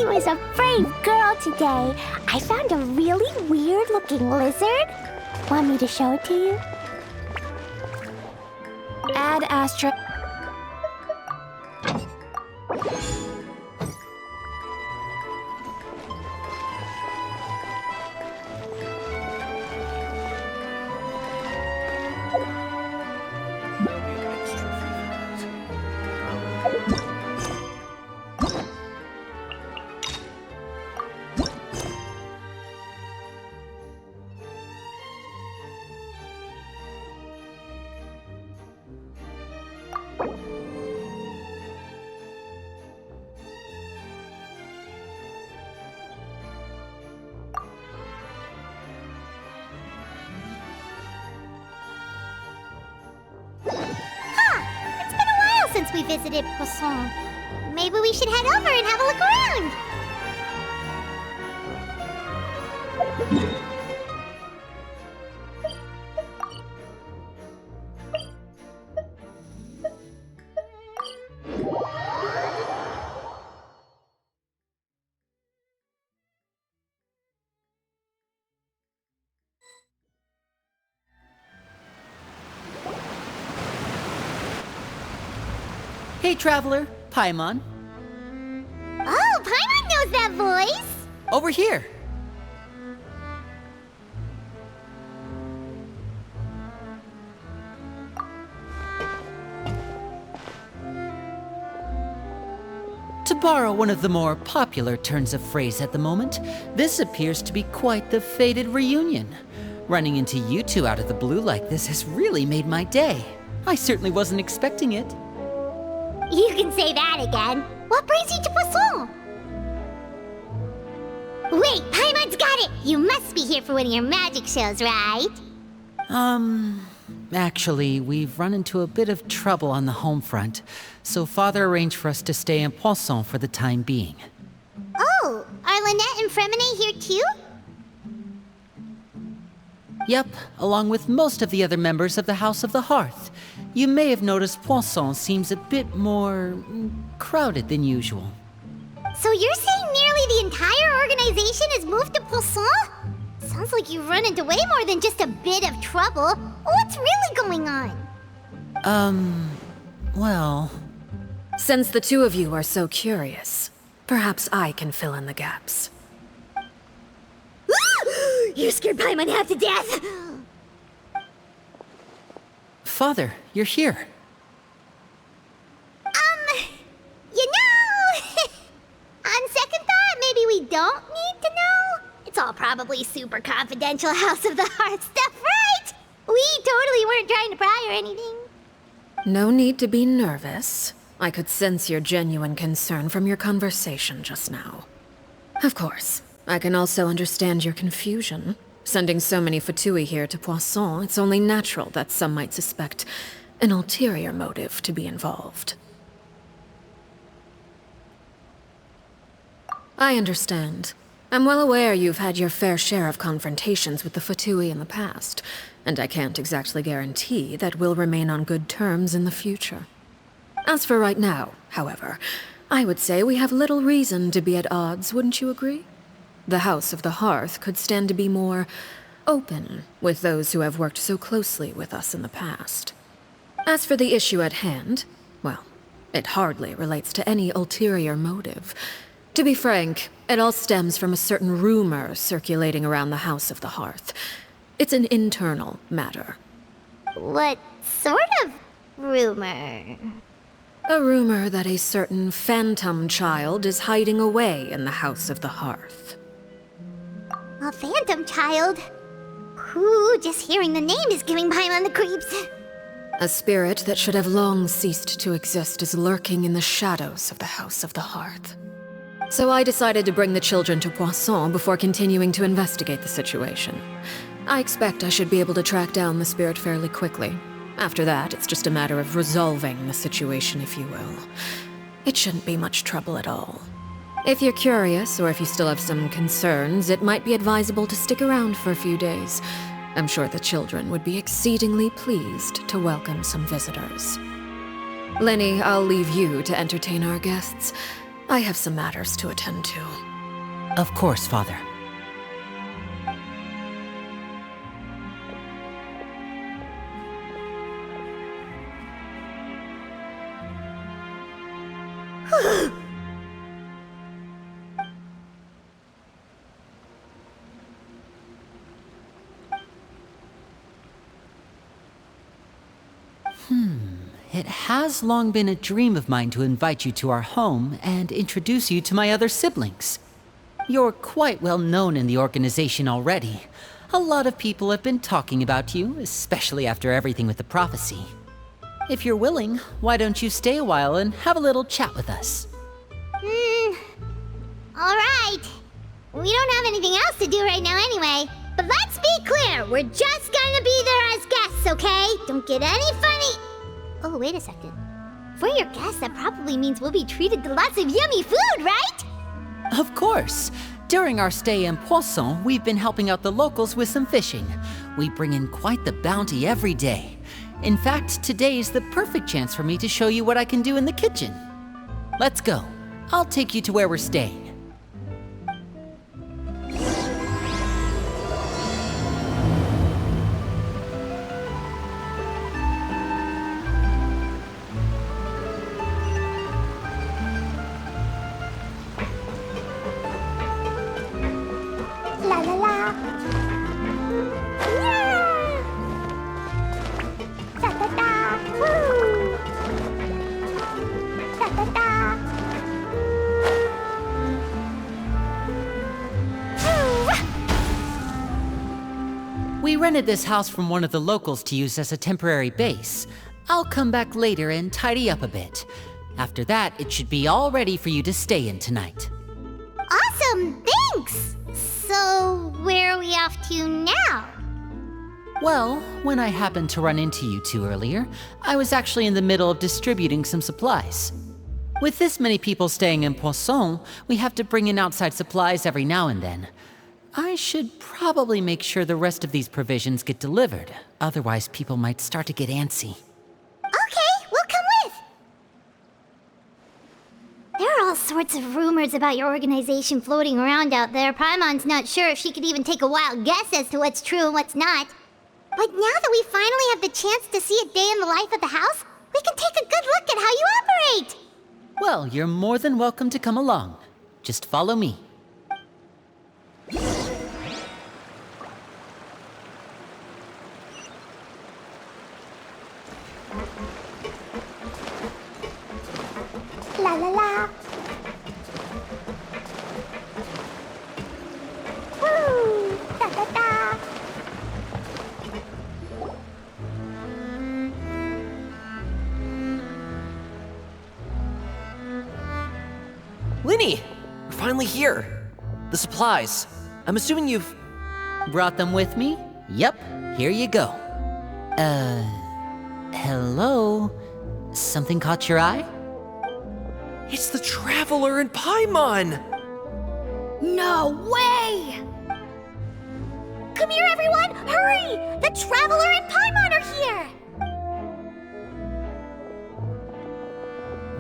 I was a brave girl today. I found a really weird-looking lizard. Want me to show it to you? Add astra... Since we visited Pessoal. Maybe we should head over and have a look around. Hey, traveler, Paimon. Oh, Paimon knows that voice! Over here. To borrow one of the more popular turns of phrase at the moment, this appears to be quite the fated reunion. Running into you two out of the blue like this has really made my day. I certainly wasn't expecting it. You can say that again. What brings you to Pessoal? Wait, Paimon's got it! You must be here for one of your magic shows, right? Actually, we've run into a bit of trouble on the home front, so Father arranged for us to stay in Pessoal for the time being. Oh, are Lynette and Fremine here too? Yep, along with most of the other members of the House of the Hearth. You may have noticed Pessoal seems a bit more crowded than usual. So you're saying nearly the entire organization has moved to Pessoal? Sounds like you've run into way more than just a bit of trouble. What's really going on? Well... Since the two of you are so curious, perhaps I can fill in the gaps. You scared Paimon half to death! Father, you're here. You know... on second thought, maybe we don't need to know? It's all probably super confidential House of the Heart stuff, right? We totally weren't trying to pry or anything. No need to be nervous. I could sense your genuine concern from your conversation just now. Of course, I can also understand your confusion. Sending so many Fatui here to Pessoal, it's only natural that some might suspect an ulterior motive to be involved. I understand. I'm well aware you've had your fair share of confrontations with the Fatui in the past, and I can't exactly guarantee that we'll remain on good terms in the future. As for right now, however, I would say we have little reason to be at odds, wouldn't you agree? The House of the Hearth could stand to be more open with those who have worked so closely with us in the past. As for the issue at hand, well, it hardly relates to any ulterior motive. To be frank, it all stems from a certain rumor circulating around the House of the Hearth. It's an internal matter. What sort of rumor? A rumor that a certain phantom child is hiding away in the House of the Hearth. A phantom child? Ooh, just hearing the name is giving Paimon the creeps. A spirit that should have long ceased to exist is lurking in the shadows of the House of the Hearth. So I decided to bring the children to Pessoal before continuing to investigate the situation. I expect I should be able to track down the spirit fairly quickly. After that, it's just a matter of resolving the situation, if you will. It shouldn't be much trouble at all. If you're curious, or if you still have some concerns, it might be advisable to stick around for a few days. I'm sure the children would be exceedingly pleased to welcome some visitors. Lenny, I'll leave you to entertain our guests. I have some matters to attend to. Of course, Father. It has long been a dream of mine to invite you to our home and introduce you to my other siblings. You're quite well known in the organization already. A lot of people have been talking about you, especially after everything with the prophecy. If you're willing, why don't you stay a while and have a little chat with us? Alright. We don't have anything else to do right now anyway. But let's be clear, we're just gonna be there as guests, okay? Don't get any funny... Oh, wait a second. For your guests, that probably means we'll be treated to lots of yummy food, right? Of course. During our stay in Poisson, we've been helping out the locals with some fishing. We bring in quite the bounty every day. In fact, today's the perfect chance for me to show you what I can do in the kitchen. Let's go. I'll take you to where we're staying. La la la. Yeah! Da da da. Woo! Da da da. We rented this house from one of the locals to use as a temporary base. I'll come back later and tidy up a bit. After that, it should be all ready for you to stay in tonight. Awesome, thanks! So, where are we off to now? Well, when I happened to run into you two earlier, I was actually in the middle of distributing some supplies. With this many people staying in Poisson, we have to bring in outside supplies every now and then. I should probably make sure the rest of these provisions get delivered, otherwise people might start to get antsy. Okay, we'll come with! There are all sorts of rumors about your organization floating around out there. Paimon's not sure if she could even take a wild guess as to what's true and what's not. But now that we finally have the chance to see a day in the life of the house, we can take a good look at how you operate! Well, you're more than welcome to come along. Just follow me. La la la. Woo! Da da da. Linny! We're finally here. The supplies. I'm assuming you've... Brought them with me? Yep, here you go. Hello? Something caught your eye? It's the Traveler in Paimon! No way! Come here, everyone! Hurry! The Traveler and Paimon are here!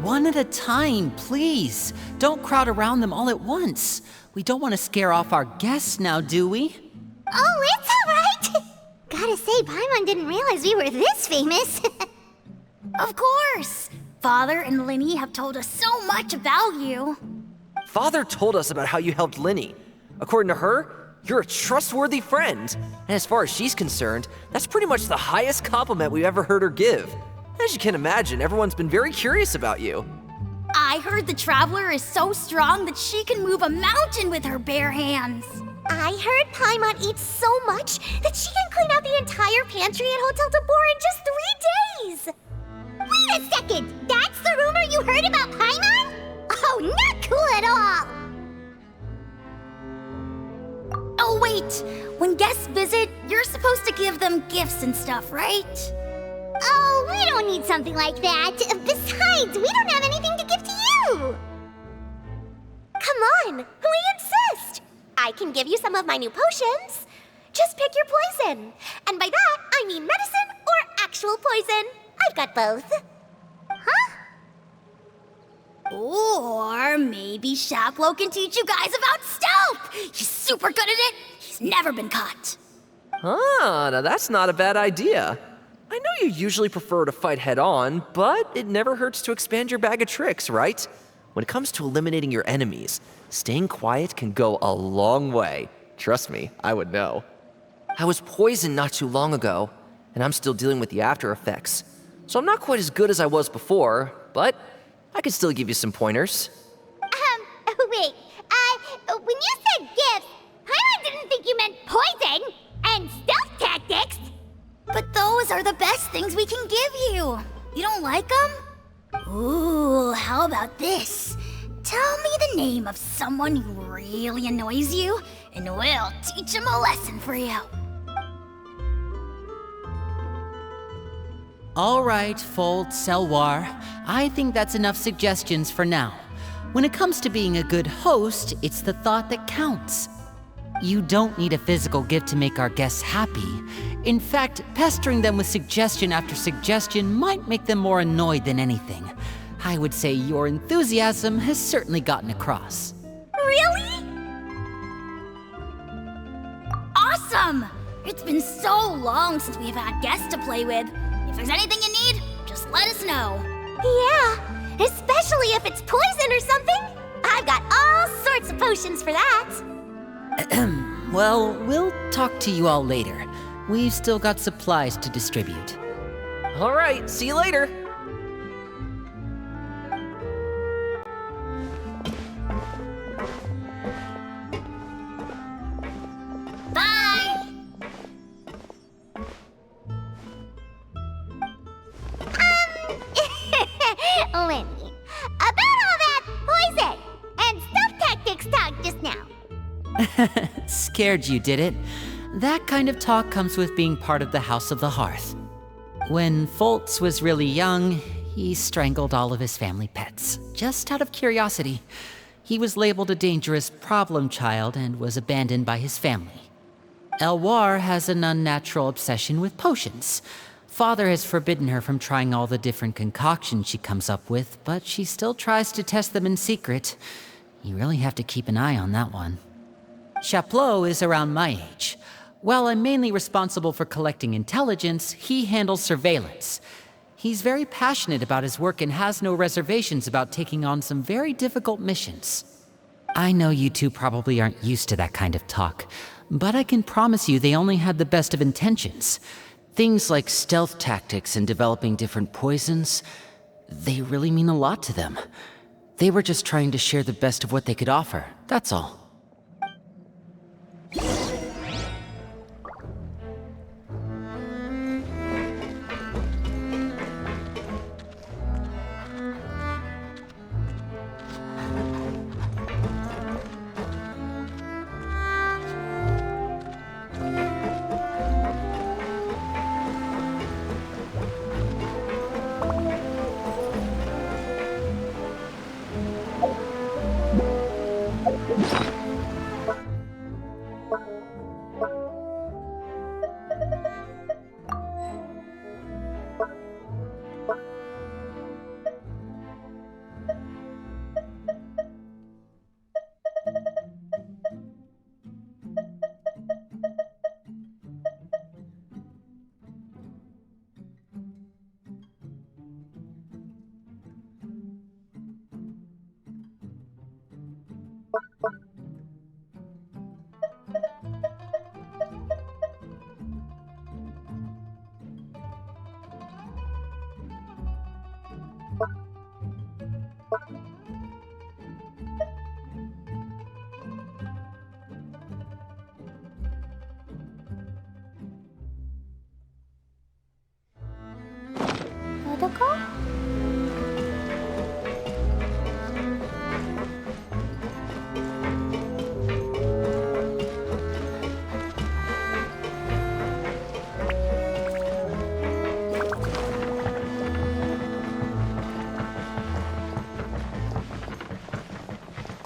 One at a time, please. Don't crowd around them all at once. We don't want to scare off our guests now, do we? Oh, it's all right! Gotta say, Paimon didn't realize we were this famous. Of course! Father and Linny have told us so much about you. Father told us about how you helped Linny. According to her, you're a trustworthy friend. And as far as she's concerned, that's pretty much the highest compliment we've ever heard her give. As you can imagine, everyone's been very curious about you. I heard the Traveler is so strong that she can move a mountain with her bare hands. I heard Paimon eats so much that she can clean out the entire pantry at Hotel de Boer in just 3 days! Wait a second! That's the rumor you heard about Paimon? Oh, not cool at all! Oh wait, when guests visit, you're supposed to give them gifts and stuff, right? Oh, we don't need something like that. Besides, we don't have anything to give to you! Come on, we insist! I can give you some of my new potions. Just pick your poison. And by that, I mean medicine or actual poison. I've got both. Huh? Or maybe Shaplo can teach you guys about stealth! He's super good at it! He's never been caught! Ah, now that's not a bad idea. I know you usually prefer to fight head-on, but it never hurts to expand your bag of tricks, right? When it comes to eliminating your enemies, staying quiet can go a long way. Trust me, I would know. I was poisoned not too long ago, and I'm still dealing with the after effects. So I'm not quite as good as I was before, but I can still give you some pointers. Wait, when you said gifts, Paimon didn't think you meant poison and stealth tactics. But those are the best things we can give you. You don't like them? Ooh, how about this? Tell me the name of someone who really annoys you, and we'll teach him a lesson for you. All right, Fold, Selwar. I think that's enough suggestions for now. When it comes to being a good host, it's the thought that counts. You don't need a physical gift to make our guests happy. In fact, pestering them with suggestion after suggestion might make them more annoyed than anything. I would say your enthusiasm has certainly gotten across. Really? Awesome! It's been so long since we've had guests to play with. If there's anything you need, just let us know. Yeah, especially if it's poison or something. I've got all sorts of potions for that. Well, we'll talk to you all later. We've still got supplies to distribute. All right, see you later. Bye! Lenny, about all that poison and stealth tactics talk just now. Scared you, did it? That kind of talk comes with being part of the House of the Hearth. When Foltz was really young, he strangled all of his family pets, just out of curiosity. He was labeled a dangerous problem child and was abandoned by his family. Elwar has an unnatural obsession with potions. Father has forbidden her from trying all the different concoctions she comes up with, but she still tries to test them in secret. You really have to keep an eye on that one. Chaplot is around my age. While I'm mainly responsible for collecting intelligence, he handles surveillance. He's very passionate about his work and has no reservations about taking on some very difficult missions. I know you two probably aren't used to that kind of talk, but I can promise you they only had the best of intentions. Things like stealth tactics and developing different poisons, they really mean a lot to them. They were just trying to share the best of what they could offer, that's all.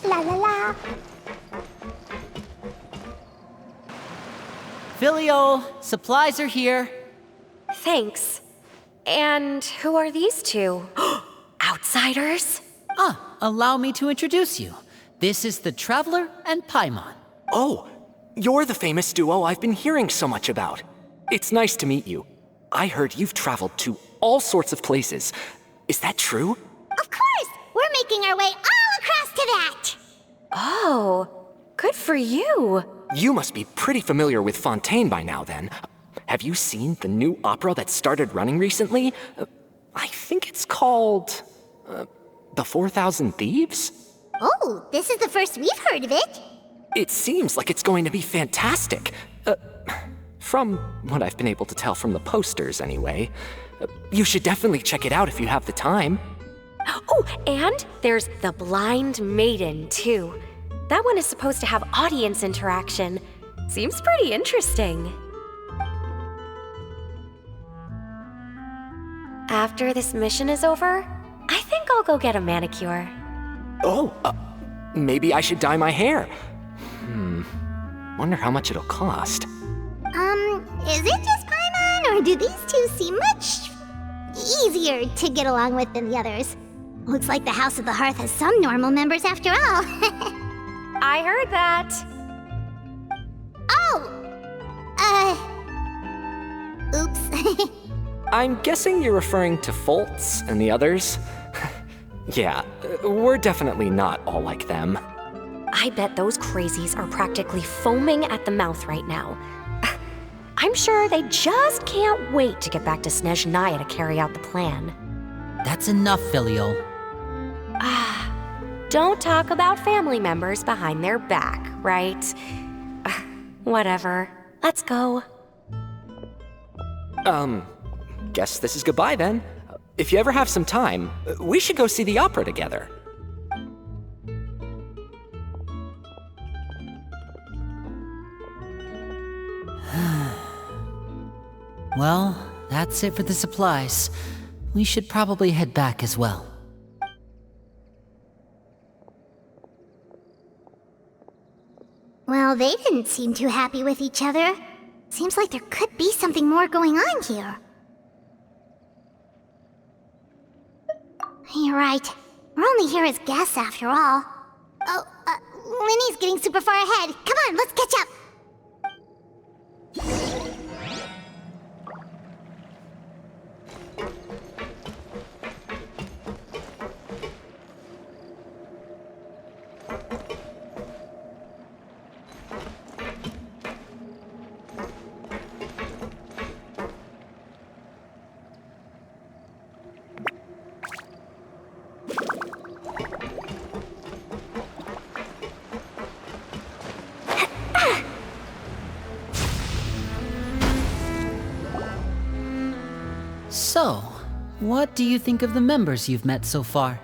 La la la. Filial, supplies are here. Thanks. And who are these two? Outsiders? Allow me to introduce you. This is the Traveler and Paimon. Oh, you're the famous duo I've been hearing so much about. It's nice to meet you. I heard you've traveled to all sorts of places. Is that true? Of course! We're making our way all across to that! Oh, good for you. You must be pretty familiar with Fontaine by now, then. Have you seen the new opera that started running recently? I think it's called... The 4,000 Thieves? Oh, this is the first we've heard of it. It seems like it's going to be fantastic. From what I've been able to tell from the posters, anyway. You should definitely check it out if you have the time. Oh, and there's The Blind Maiden, too. That one is supposed to have audience interaction. Seems pretty interesting. After this mission is over, I think I'll go get a manicure. Oh, maybe I should dye my hair. Wonder how much it'll cost. Is it just Paimon, or do these two seem much easier to get along with than the others? Looks like the House of the Hearth has some normal members after all. I heard that. Oops. I'm guessing you're referring to Foltz and the others? Yeah, we're definitely not all like them. I bet those crazies are practically foaming at the mouth right now. I'm sure they just can't wait to get back to Snezhnaya to carry out the plan. That's enough, Filial. Don't talk about family members behind their back, right? Whatever. Let's go. Guess this is goodbye then. If you ever have some time, we should go see the opera together. Well, that's it for the supplies. We should probably head back as well. Well, they didn't seem too happy with each other. Seems like there could be something more going on here. You're right. We're only here as guests after all. Oh, Linny's getting super far ahead. Come on, let's catch up. So, what do you think of the members you've met so far?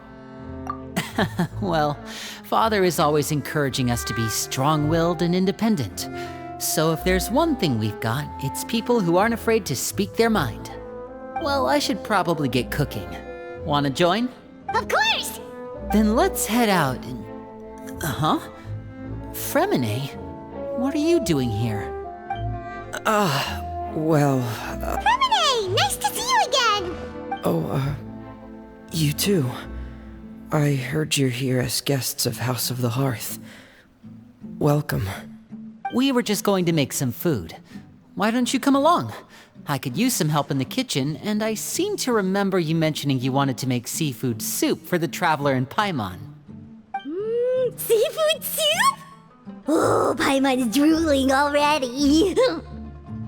Well, Father is always encouraging us to be strong-willed and independent. So if there's one thing we've got, it's people who aren't afraid to speak their mind. Well, I should probably get cooking. Wanna join? Of course! Then let's head out and... Fremine? What are you doing here? Fremine! Nice to see you again! You too. I heard you're here as guests of House of the Hearth. Welcome. We were just going to make some food. Why don't you come along? I could use some help in the kitchen, and I seem to remember you mentioning you wanted to make seafood soup for the Traveler and Paimon. Seafood soup? Oh, Paimon's drooling already.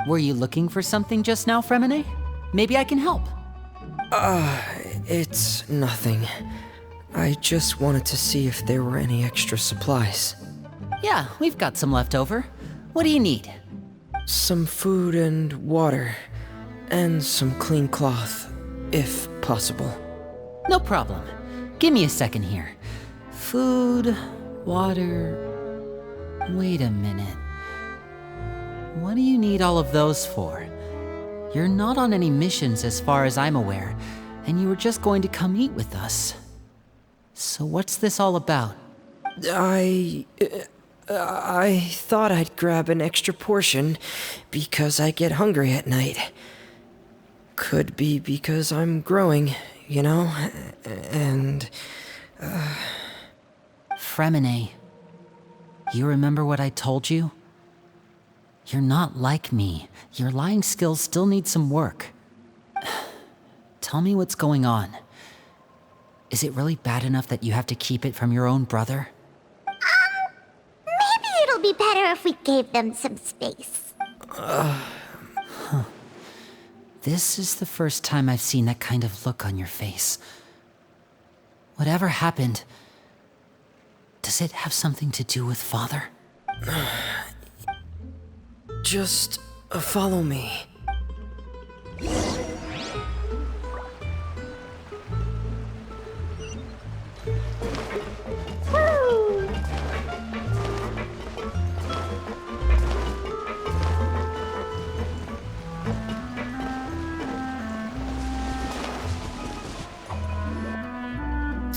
Were you looking for something just now, Fremine? Maybe I can help. It's nothing. I just wanted to see if there were any extra supplies. Yeah, we've got some left over. What do you need? Some food and water. And some clean cloth, if possible. No problem. Give me a second here. Food, water... Wait a minute. What do you need all of those for? You're not on any missions as far as I'm aware, and you were just going to come eat with us. So what's this all about? I thought I'd grab an extra portion because I get hungry at night. Could be because I'm growing, you know? And Fremine, you remember what I told you? You're not like me. Your lying skills still need some work. Tell me what's going on. Is it really bad enough that you have to keep it from your own brother? Maybe it'll be better if we gave them some space. This is the first time I've seen that kind of look on your face. Whatever happened, does it have something to do with Father? Just follow me.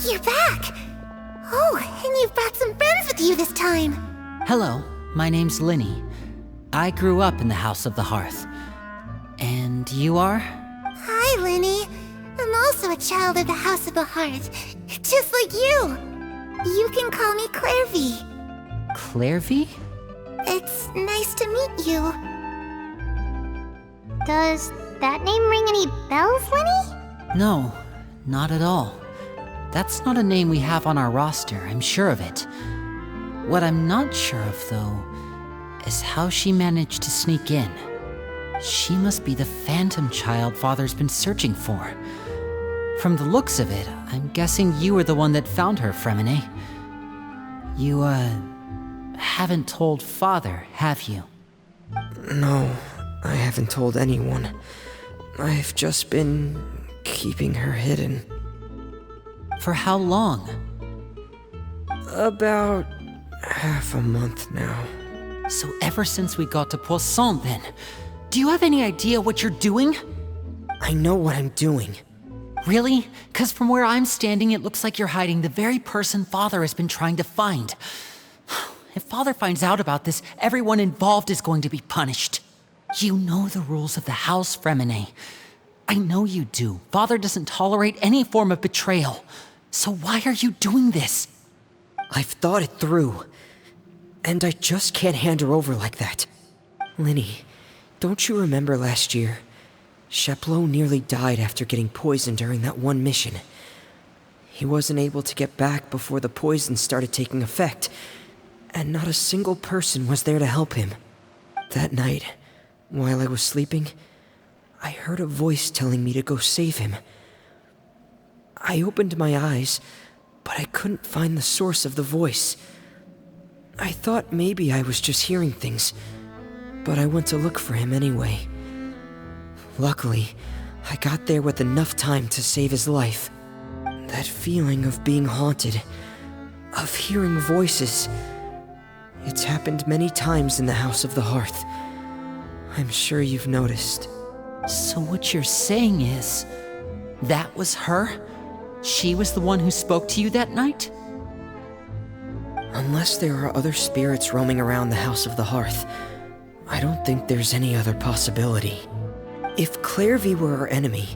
You're back! Oh, and you've brought some friends with you this time. Hello, my name's Lenny. I grew up in the House of the Hearth. And you are? Hi, Lenny. I'm also a child of the House of the Hearth, just like you. You can call me Clairvy. Clairvy? It's nice to meet you. Does that name ring any bells, Lenny? No, not at all. That's not a name we have on our roster, I'm sure of it. What I'm not sure of, though, is how she managed to sneak in. She must be the phantom child Father's been searching for. From the looks of it, I'm guessing you were the one that found her, Fremine. You, haven't told Father, have you? No, I haven't told anyone. I've just been keeping her hidden. For how long? About half a month now. So ever since we got to Poisson, then, do you have any idea what you're doing? I know what I'm doing. Really? 'Cause from where I'm standing, it looks like you're hiding the very person Father has been trying to find. If Father finds out about this, everyone involved is going to be punished. You know the rules of the house, Fremine. I know you do. Father doesn't tolerate any form of betrayal. So why are you doing this? I've thought it through. And I just can't hand her over like that. Lenny, don't you remember last year? Sheplo nearly died after getting poisoned during that one mission. He wasn't able to get back before the poison started taking effect, and not a single person was there to help him. That night, while I was sleeping, I heard a voice telling me to go save him. I opened my eyes, but I couldn't find the source of the voice. I thought maybe I was just hearing things, but I went to look for him anyway. Luckily, I got there with enough time to save his life. That feeling of being haunted, of hearing voices, it's happened many times in the House of the Hearth. I'm sure you've noticed. So what you're saying is, that was her? She was the one who spoke to you that night? Unless there are other spirits roaming around the House of the Hearth, I don't think there's any other possibility. If Clairvy were our enemy,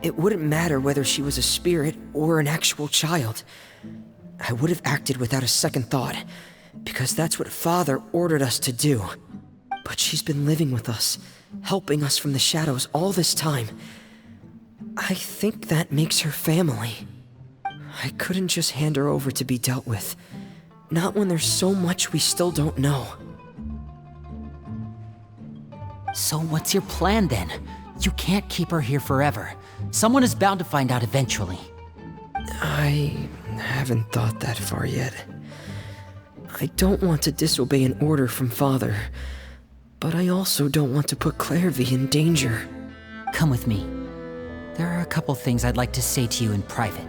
it wouldn't matter whether she was a spirit or an actual child. I would have acted without a second thought, because that's what Father ordered us to do. But she's been living with us, helping us from the shadows all this time. I think that makes her family. I couldn't just hand her over to be dealt with. Not when there's so much we still don't know. So what's your plan then? You can't keep her here forever. Someone is bound to find out eventually. I haven't thought that far yet. I don't want to disobey an order from Father, but I also don't want to put Clairvy in danger. Come with me. There are a couple things I'd like to say to you in private.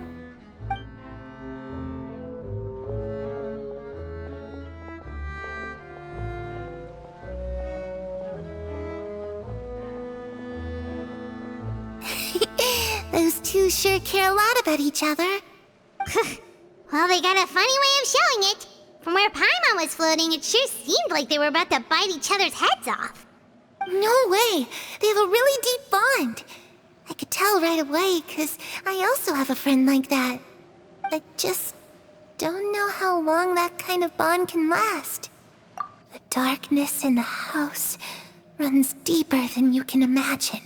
Those two sure care a lot about each other. Well, they got a funny way of showing it. From where Paimon was floating, it sure seemed like they were about to bite each other's heads off. No way! They have a really deep bond. I could tell right away, 'cause I also have a friend like that. I just don't know how long that kind of bond can last. The darkness in the house runs deeper than you can imagine.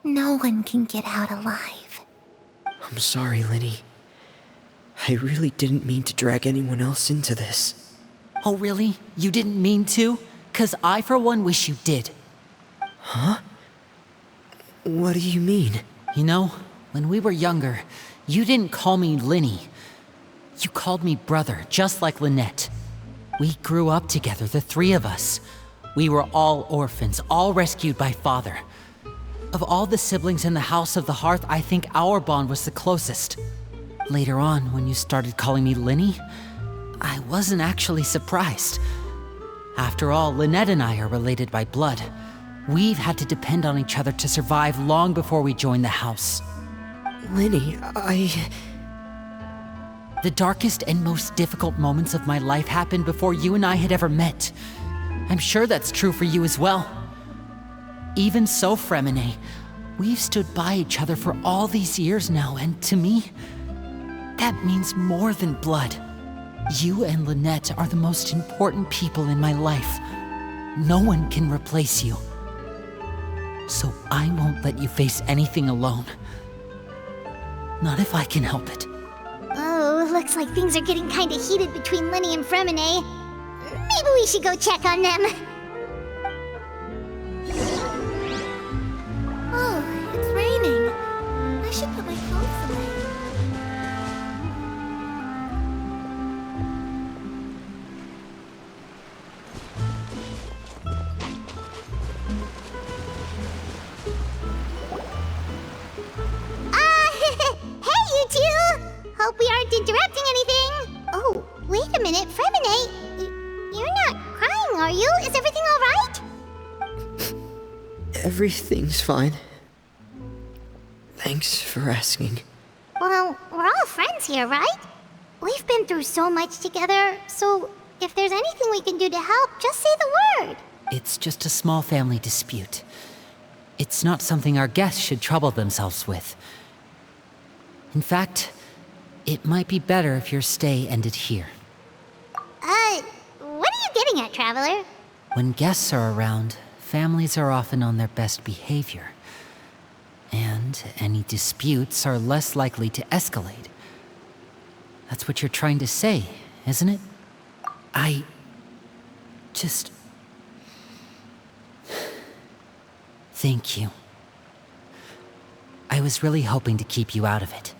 No one can get out alive. I'm sorry, Lenny. I really didn't mean to drag anyone else into this. Oh, really? You didn't mean to? 'Cause I, for one, wish you did. Huh? What do you mean? You know, when we were younger, you didn't call me Lenny. You called me brother, just like Lynette. We grew up together, the three of us. We were all orphans, all rescued by father. Of all the siblings in the House of the Hearth, I think our bond was the closest. Later on, when you started calling me Lenny, I wasn't actually surprised. After all, Lynette and I are related by blood. We've had to depend on each other to survive long before we joined the house. Lenny, The darkest and most difficult moments of my life happened before you and I had ever met. I'm sure that's true for you as well. Even so, Fremine, we've stood by each other for all these years now, and to me, that means more than blood. You and Lynette are the most important people in my life. No one can replace you. So I won't let you face anything alone. Not if I can help it. Oh, looks like things are getting kinda heated between Lenny and Fremine. Maybe we should go check on them. Oh, it's raining. I should put my clothes away. Hey, you two! Hope we aren't interrupting anything. Oh, wait a minute, Fremine. You're not crying, are you? Is everything all right? everything's fine. Thanks for asking. Well, we're all friends here, right? We've been through so much together, so if there's anything we can do to help, just say the word. It's just a small family dispute. It's not something our guests should trouble themselves with. In fact, it might be better if your stay ended here. What are you getting at, Traveler? When guests are around, families are often on their best behavior. And any disputes are less likely to escalate. That's what you're trying to say, isn't it? I just... Thank you. I was really hoping to keep you out of it.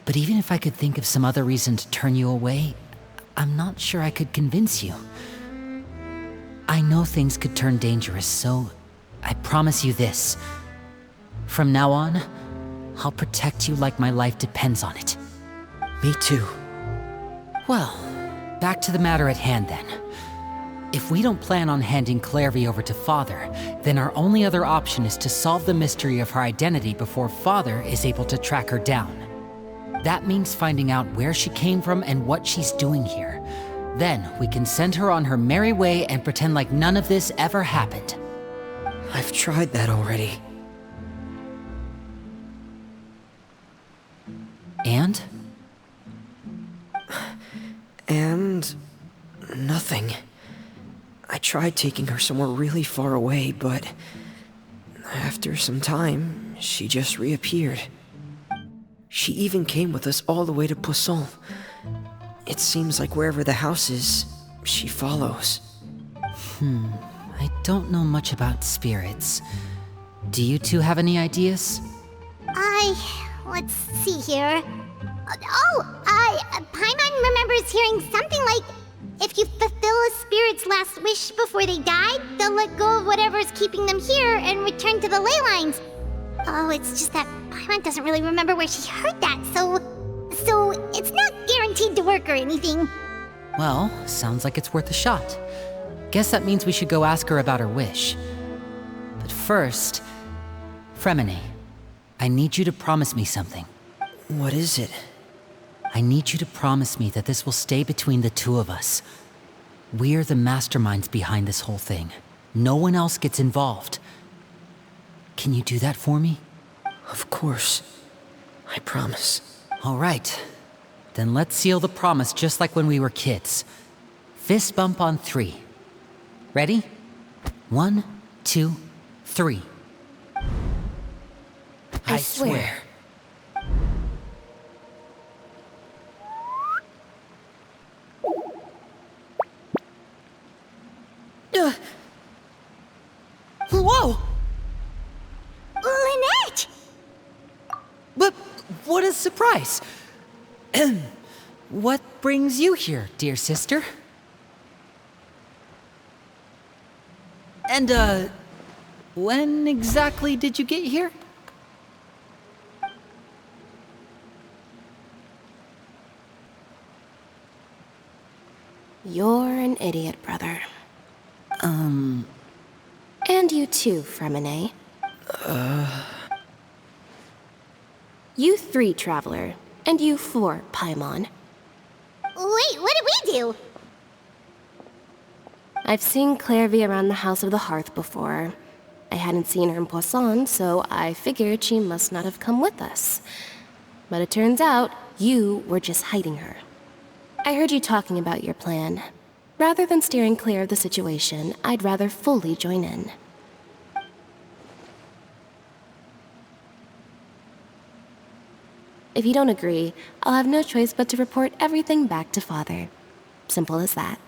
But even if I could think of some other reason to turn you away, I'm not sure I could convince you. I know things could turn dangerous, so I promise you this. From now on, I'll protect you like my life depends on it. Me too. Well, back to the matter at hand then. If we don't plan on handing Clairvy over to Father, then our only other option is to solve the mystery of her identity before Father is able to track her down. That means finding out where she came from and what she's doing here. Then we can send her on her merry way and pretend like none of this ever happened. I've tried that already. And? And... nothing. I tried taking her somewhere really far away, but... after some time, she just reappeared. She even came with us all the way to Pessoal. It seems like wherever the house is, she follows. I don't know much about spirits. Do you two have any ideas? Let's see here. Paimon remembers hearing something like, if you fulfill a spirit's last wish before they died, they'll let go of whatever's keeping them here and return to the ley lines. Oh, it's just that Paimon doesn't really remember where she heard that, so it's not guaranteed to work or anything. Well, sounds like it's worth a shot. Guess that means we should go ask her about her wish. But first, Fremine, I need you to promise me something. What is it? I need you to promise me that this will stay between the two of us. We're the masterminds behind this whole thing. No one else gets involved. Can you do that for me? Of course. I promise. All right. Then let's seal the promise just like when we were kids. Fist bump on 3. Ready? 1, 2, 3. I swear. Whoa! Lynette! But what a surprise! What brings you here, dear sister? And, when exactly did you get here? You're an idiot, brother. And you too, Fremine. You 3, Traveler. And you 4, Paimon. Wait, what did we do? I've seen Clairvy around the House of the Hearth before. I hadn't seen her in Poisson, so I figured she must not have come with us. But it turns out, you were just hiding her. I heard you talking about your plan. Rather than steering clear of the situation, I'd rather fully join in. If you don't agree, I'll have no choice but to report everything back to Father. Simple as that.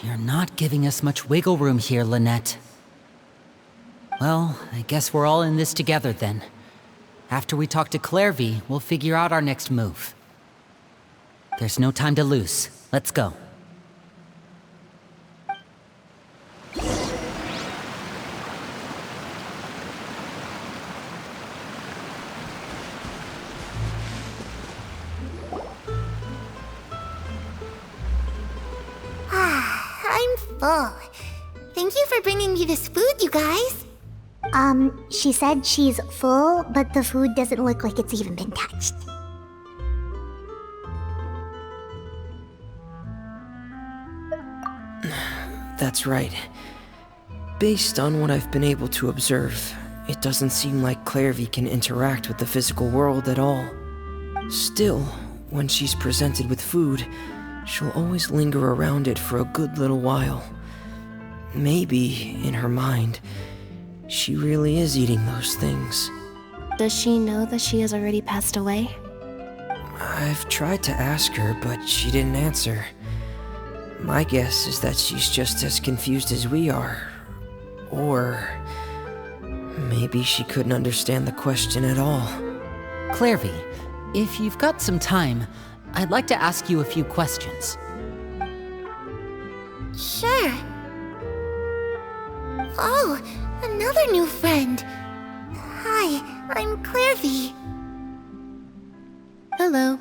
You're not giving us much wiggle room here, Lynette. Well, I guess we're all in this together then. After we talk to Clairvy, we'll figure out our next move. There's no time to lose. Let's go. I'm full. Thank you for bringing me this food, you guys. She said she's full, but the food doesn't look like it's even been touched. That's right. Based on what I've been able to observe, it doesn't seem like Clairvy can interact with the physical world at all. Still, when she's presented with food, she'll always linger around it for a good little while. Maybe, in her mind, she really is eating those things. Does she know that she has already passed away? I've tried to ask her, but she didn't answer. My guess is that she's just as confused as we are. Or maybe she couldn't understand the question at all. Clairvy, if you've got some time, I'd like to ask you a few questions. Sure. Oh, another new friend. Hi, I'm Clairvy. Hello.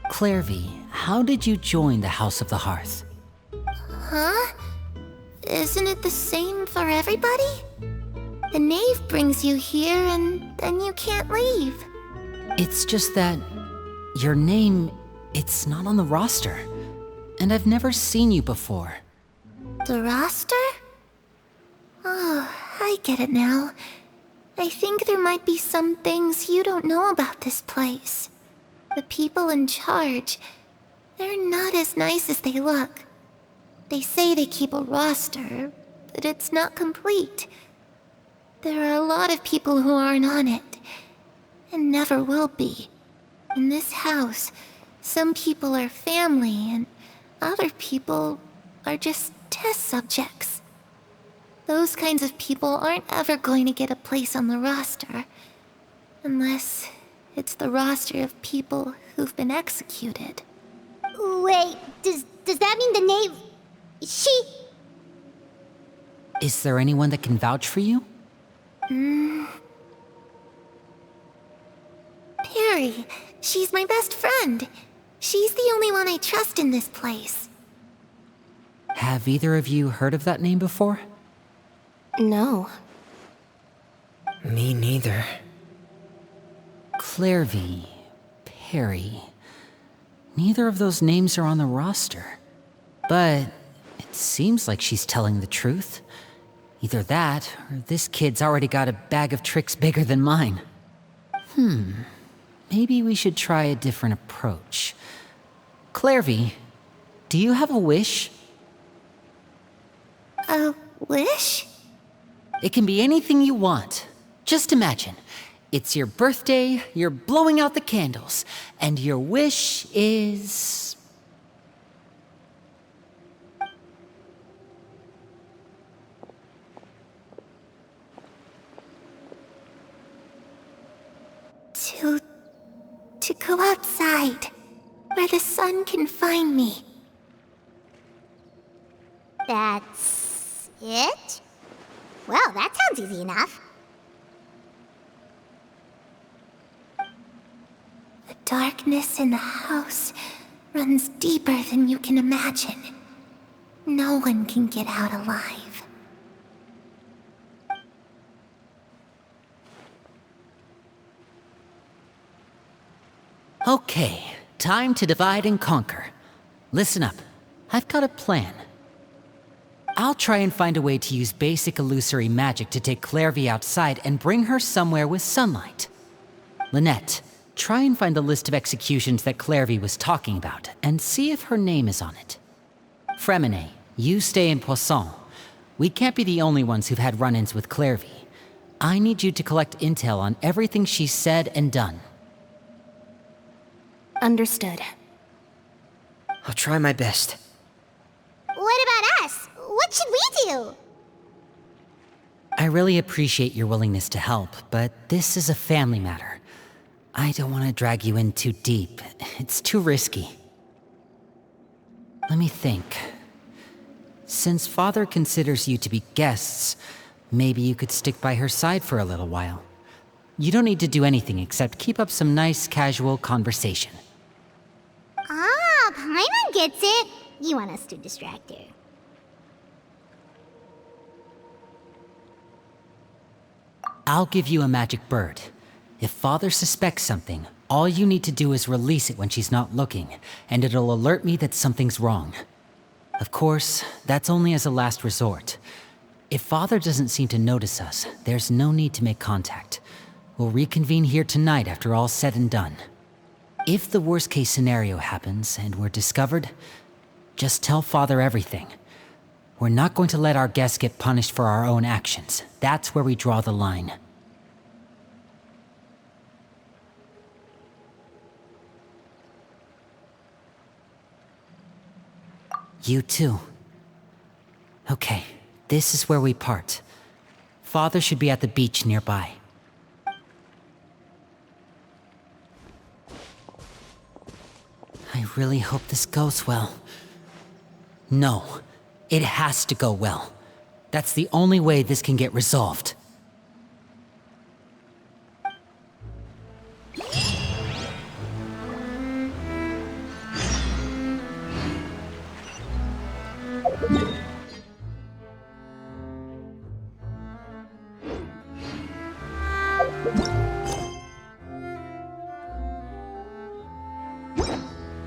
Clairvy, how did you join the House of the Hearth? Huh? Isn't it the same for everybody? The knave brings you here and then you can't leave. It's just that your name, it's not on the roster. And I've never seen you before. The roster? Oh, I get it now. I think there might be some things you don't know about this place. The people in charge, they're not as nice as they look. They say they keep a roster, but it's not complete. There are a lot of people who aren't on it, and never will be. In this house, some people are family, and other people are just test subjects. Those kinds of people aren't ever going to get a place on the roster, unless it's the roster of people who've been executed. Wait, does that mean the knave... she... Is there anyone that can vouch for you? Perry. She's my best friend. She's the only one I trust in this place. Have either of you heard of that name before? No. Me neither. Clairvy, Perry. Neither of those names are on the roster. But it seems like she's telling the truth. Either that, or this kid's already got a bag of tricks bigger than mine. Maybe we should try a different approach. Clairvy, do you have a wish? A wish? It can be anything you want. Just imagine. It's your birthday, you're blowing out the candles, and your wish is... To go outside, where the sun can find me. That's it? Well, that sounds easy enough. The darkness in the house runs deeper than you can imagine. No one can get out alive. Okay, time to divide and conquer. Listen up, I've got a plan. I'll try and find a way to use basic illusory magic to take Clairvy outside and bring her somewhere with sunlight. Lynette, try and find the list of executions that Clairvy was talking about, and see if her name is on it. Fremine, you stay in Poisson. We can't be the only ones who've had run-ins with Clairvy. I need you to collect intel on everything she's said and done. Understood. I'll try my best. What about us? What should we do? I really appreciate your willingness to help, but this is a family matter. I don't want to drag you in too deep. It's too risky. Let me think. Since Father considers you to be guests, maybe you could stick by her side for a little while. You don't need to do anything except keep up some nice, casual conversation. Ah, Paimon gets it. You want us to distract her. I'll give you a magic bird. If Father suspects something, all you need to do is release it when she's not looking, and it'll alert me that something's wrong. Of course, that's only as a last resort. If Father doesn't seem to notice us, there's no need to make contact. We'll reconvene here tonight after all's said and done. If the worst-case scenario happens and we're discovered, just tell Father everything. We're not going to let our guests get punished for our own actions. That's where we draw the line. You too. Okay, this is where we part. Father should be at the beach nearby. I really hope this goes well. No, it has to go well. That's the only way this can get resolved.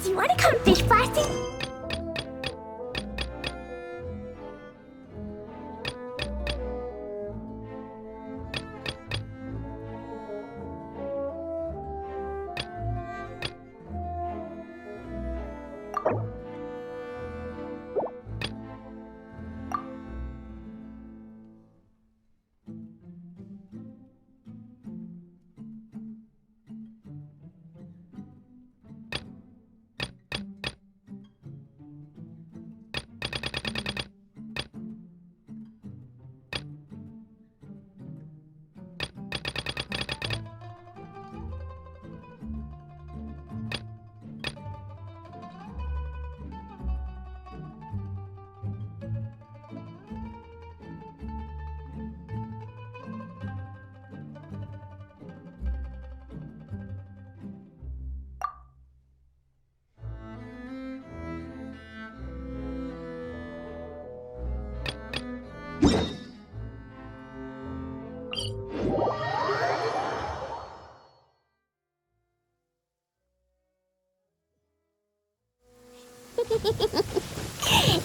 Do you want to come fish blasting?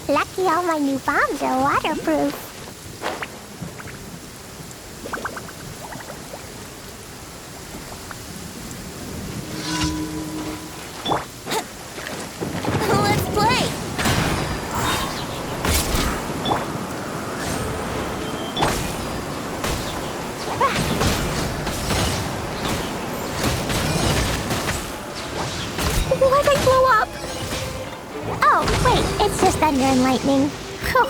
Lucky all my new bombs are waterproof. thunder and lightning. Whew.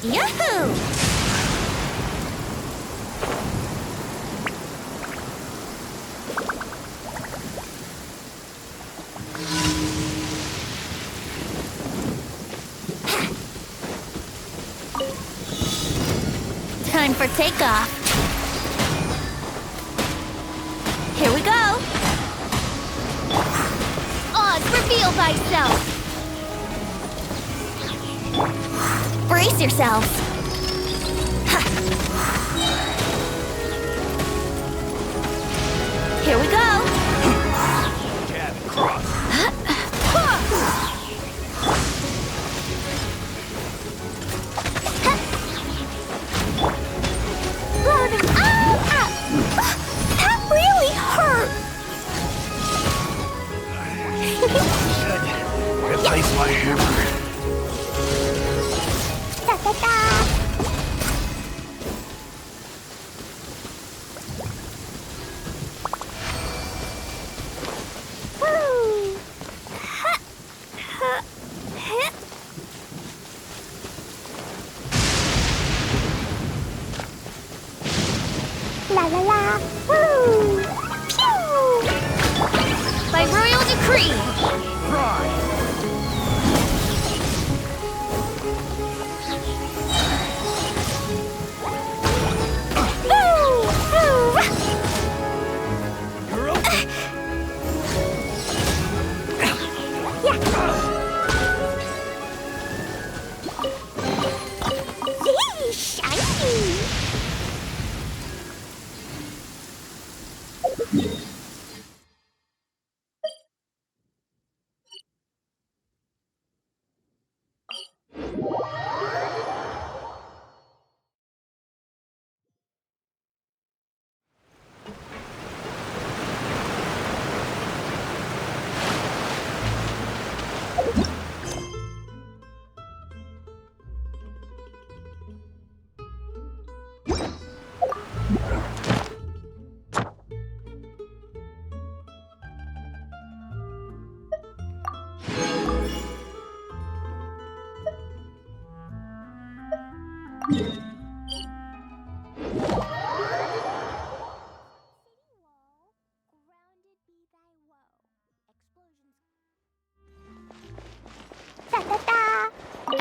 Yahoo! Time for takeoff. Here we go. Oz, reveal thyself. Brace yourselves. Ha. Here we go. Jab and cross. Blow them all up. That really hurt. Should replace my hammer. La la la, woo! Pew! By royal decree! Yay, shiny!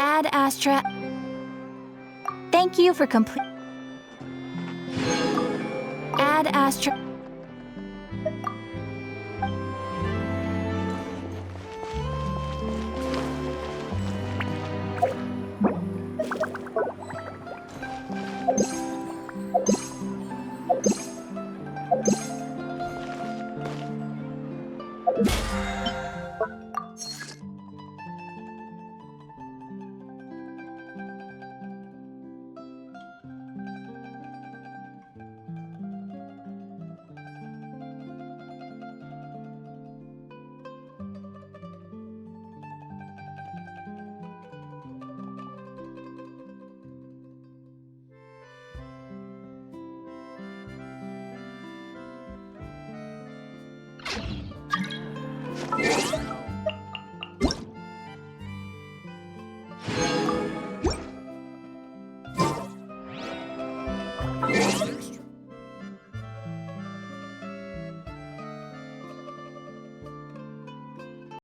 Ad Astra. Thank you for complete. Ad Astra.